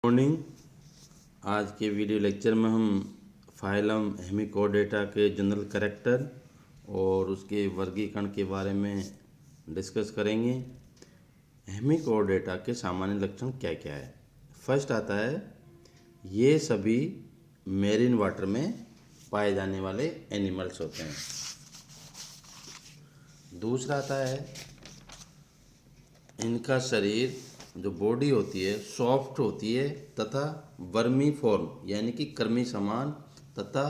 Morning. आज के video lecture में हम फाइलम हेमिकोडेटा के जनरल कैरेक्टर और उसके वर्गीकरण के बारे में डिस्कस करेंगे। हेमिकोडेटा के सामान्य लक्षण क्या क्या है। फर्स्ट आता है, ये सभी मेरीन वाटर में पाए जाने वाले एनिमल्स होते हैं। दूसरा आता है, इनका शरीर जो बॉडी होती है सॉफ्ट होती है तथा वर्मी फॉर्म यानी कि कर्मी समान तथा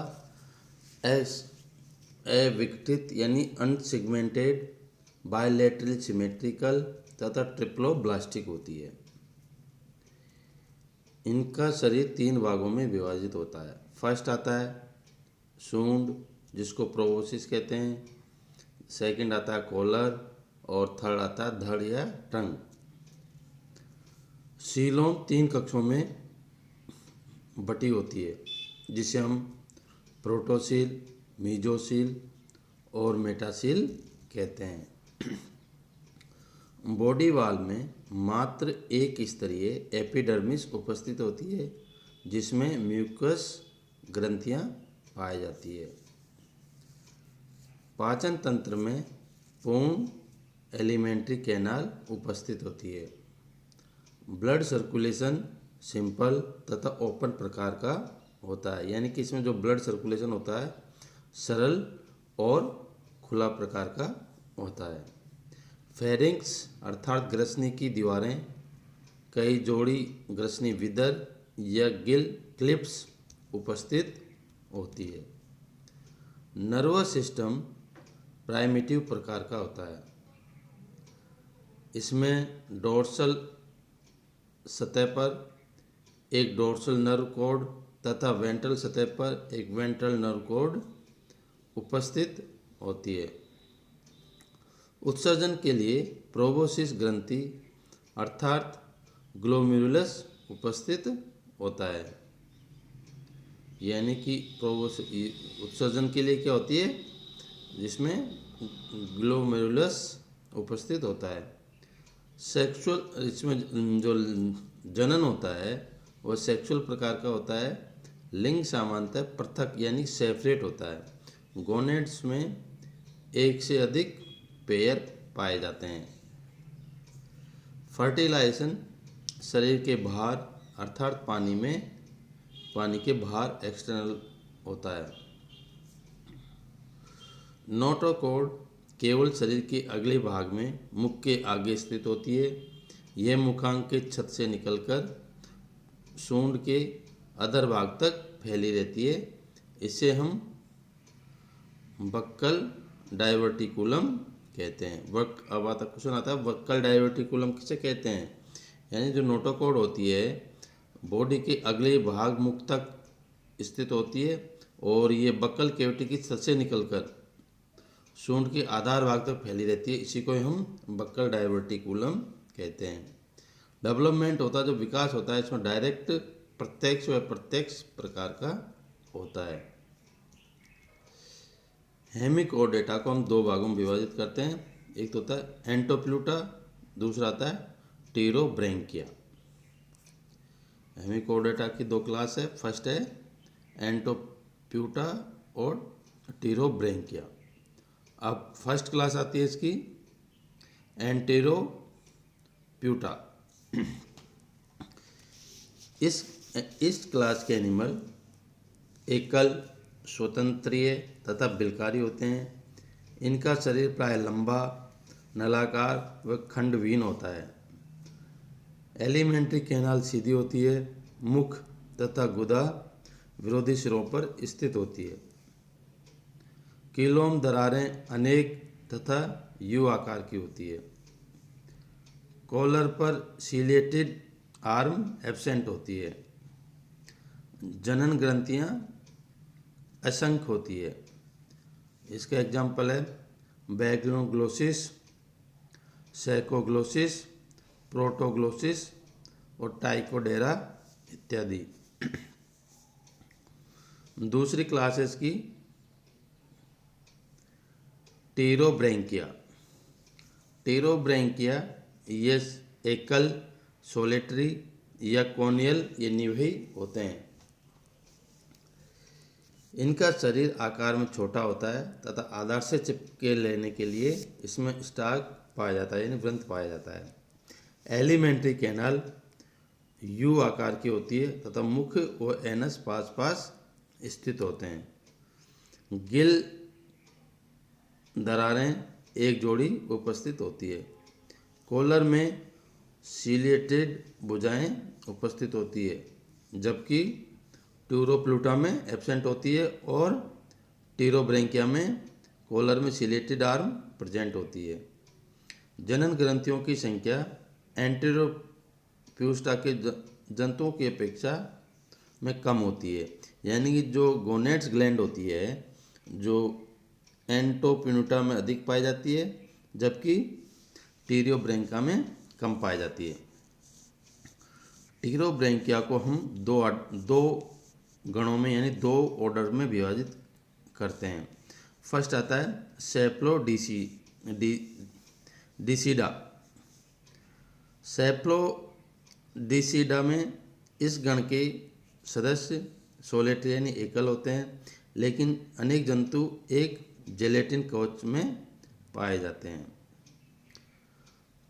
अविकटित यानी अनसेगमेंटेड, बायलैटरल सिमेट्रिकल तथा ट्रिप्लोब्लास्टिक होती है। इनका शरीर 3 भागों में विभाजित होता है। फर्स्ट आता है सूंड, जिसको प्रोबोसिस कहते हैं। सेकंड आता है कॉलर और थर्ड आता है धड़ या टंग। सीलों 3 कक्षों में बटी होती है, जिसे हम प्रोटोसील, मीजोसील और मेटासील कहते हैं। बॉडी वॉल में मात्र एक स्तरीय एपिडर्मिस उपस्थित होती है, जिसमें म्यूकस ग्रंथियां पाई जाती है। पाचन तंत्र में पूर्ण एलिमेंट्री कैनाल उपस्थित होती है। ब्लड सर्कुलेशन सिंपल तथा ओपन प्रकार का होता है, यानी कि इसमें जो ब्लड सर्कुलेशन होता है सरल और खुला प्रकार का होता है। फेरिंक्स अर्थात ग्रसनी की दीवारें कई जोड़ी ग्रसनी विदर या गिल क्लिप्स उपस्थित होती है। नर्वस सिस्टम प्राइमिटिव प्रकार का होता है। इसमें डोर्सल सतह पर एक डोर्सल नर्व कॉर्ड तथा वेंट्रल सतह पर एक वेंट्रल नर्व कॉर्ड उपस्थित होती है। उत्सर्जन के लिए प्रोबोसिस ग्रंथि अर्थात ग्लोमेरुलस उपस्थित होता है, यानी कि उत्सर्जन के लिए क्या होती है, जिसमें ग्लोमेरुलस उपस्थित होता है। सेक्सुअल, इसमें जो जनन होता है वह सेक्सुअल प्रकार का होता है। लिंग सामान्यतः पृथक यानी सेपरेट होता है। गोनेड्स में एक से अधिक पेयर पाए जाते हैं। फर्टिलाइजेशन शरीर के बाहर अर्थात पानी के बाहर एक्सटर्नल होता है। नोटोकॉर्ड केवल शरीर के अगले भाग में मुख के आगे स्थित होती है। यह मुखांक के छत से निकलकर सूंड के अधर भाग तक फैली रहती है। इसे हम बक्कल डाइवर्टिकुलम कहते हैं। अब आता क्वेश्चन आता है, बक्कल डाइवर्टिकुलम किसे कहते हैं। यानी जो नोटोकॉर्ड होती है बॉडी के अगले भाग मुख तक स्थित होती है और ये बक्कल कैविटी की छत से निकलकर सूंड के आधार भाग तक फैली रहती है। इसी को हम बक्कल डाइवर्टिकुलम कहते हैं। डेवलपमेंट होता है, जो विकास होता है, इसमें डायरेक्ट प्रत्यक्ष व अप्रत्यक्ष प्रकार का होता है। हेमिकोडेटा को हम 2 भागों में विभाजित करते हैं। एक तो होता है एंटोप्लूटा, दूसरा आता है टीरोब्रैंकिया। हेमिकोडेटा की 2 क्लास है। फर्स्ट है एंटोप्यूटा और टीरोब्रैंकिया। अब फर्स्ट क्लास आती है इसकी एंटेरोप्यूटा। इस क्लास के एनिमल एकल, स्वतंत्रीय तथा बिलकारी होते हैं। इनका शरीर प्राय लंबा, नलाकार व खंडहीन होता है। एलिमेंट्री कैनाल सीधी होती है। मुख तथा गुदा विरोधी सिरों पर स्थित होती है। कीलोम दरारें अनेक तथा यू आकार की होती है। कॉलर पर सिलेटेड आर्म एब्सेंट होती है। जनन ग्रंथियां असंख्य होती है। इसका एग्जाम्पल है बैग्नोग्लोसिस, सैकोग्लोसिस, प्रोटोग्लोसिस और टाइकोडेरा इत्यादि। दूसरी क्लास है इसकी टीरोब्रैंकिया। टीरोब्रैंकिया ये एकल, सोलेटरी या कोनियल ये निभई होते हैं। इनका शरीर आकार में छोटा होता है तथा आधार से चिपके लेने के लिए इसमें स्टाक पाया जाता है, यानी वृंत पाया जाता है। एलिमेंट्री कैनाल यू आकार की होती है तथा मुख्य व एनस पास पास स्थित होते हैं। गिल दरारें एक जोड़ी उपस्थित होती है। कॉलर में सिलिएटेड भुजाएं उपस्थित होती है, जबकि ट्यूरोप्लूटा में एब्सेंट होती है और टीरोब्रेंकिया में कॉलर में सिलिएटेड आर्म प्रेजेंट होती है। जनन ग्रंथियों की संख्या एंटेरोप्यूस्टा के जंतुओं की अपेक्षा में कम होती है, यानी कि जो गोनेट्स ग्लैंड होती है जो एंटोपिनुटा में अधिक पाई जाती है, जबकि टीरोब्रेंकिया में कम पाई जाती है। टीरोब्रेंकिया को हम दो गणों में यानी दो ऑर्डर में विभाजित करते हैं। फर्स्ट आता है सेप्लोडिसीडा। सेप्लोडिसीडा में इस गण के सदस्य सोलिटरी यानी एकल होते हैं, लेकिन अनेक जंतु एक जेलेटिन कवच में पाए जाते हैं।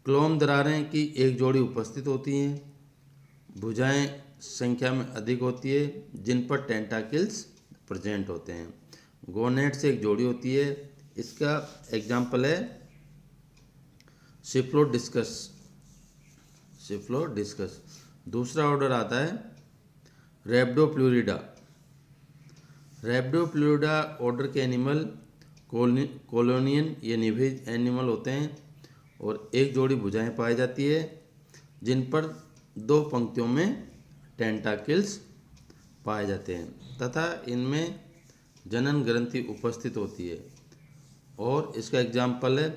क्लोम दरारें की एक जोड़ी उपस्थित होती हैं। भुजाएं संख्या में अधिक होती है जिन पर टेंटाकिल्स प्रेजेंट होते हैं। गोनेट से एक जोड़ी होती है। इसका एग्जाम्पल है सिफ्लोडिस्कस। दूसरा ऑर्डर आता है रैप्डोप्लूरिडा। रैप्डोप्लूरिडा ऑर्डर के एनिमल कॉलोनियन या निभेज एनिमल होते हैं और एक जोड़ी भुजाएं पाई जाती है जिन पर दो पंक्तियों में टेंटाकिल्स पाए जाते हैं तथा इनमें जनन ग्रंथि उपस्थित होती है। और इसका एग्जाम्पल है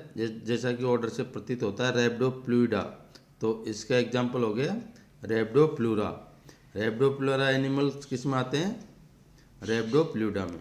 जैसा कि ऑर्डर से प्रतीत होता है रैप्डोप्लूरिडा, तो इसका एग्जाम्पल हो गया रैप्डोप्लूरा। रैप्डोप्लूरा एनिमल्स किस में आते हैं? रैप्डोप्लूरिडा में।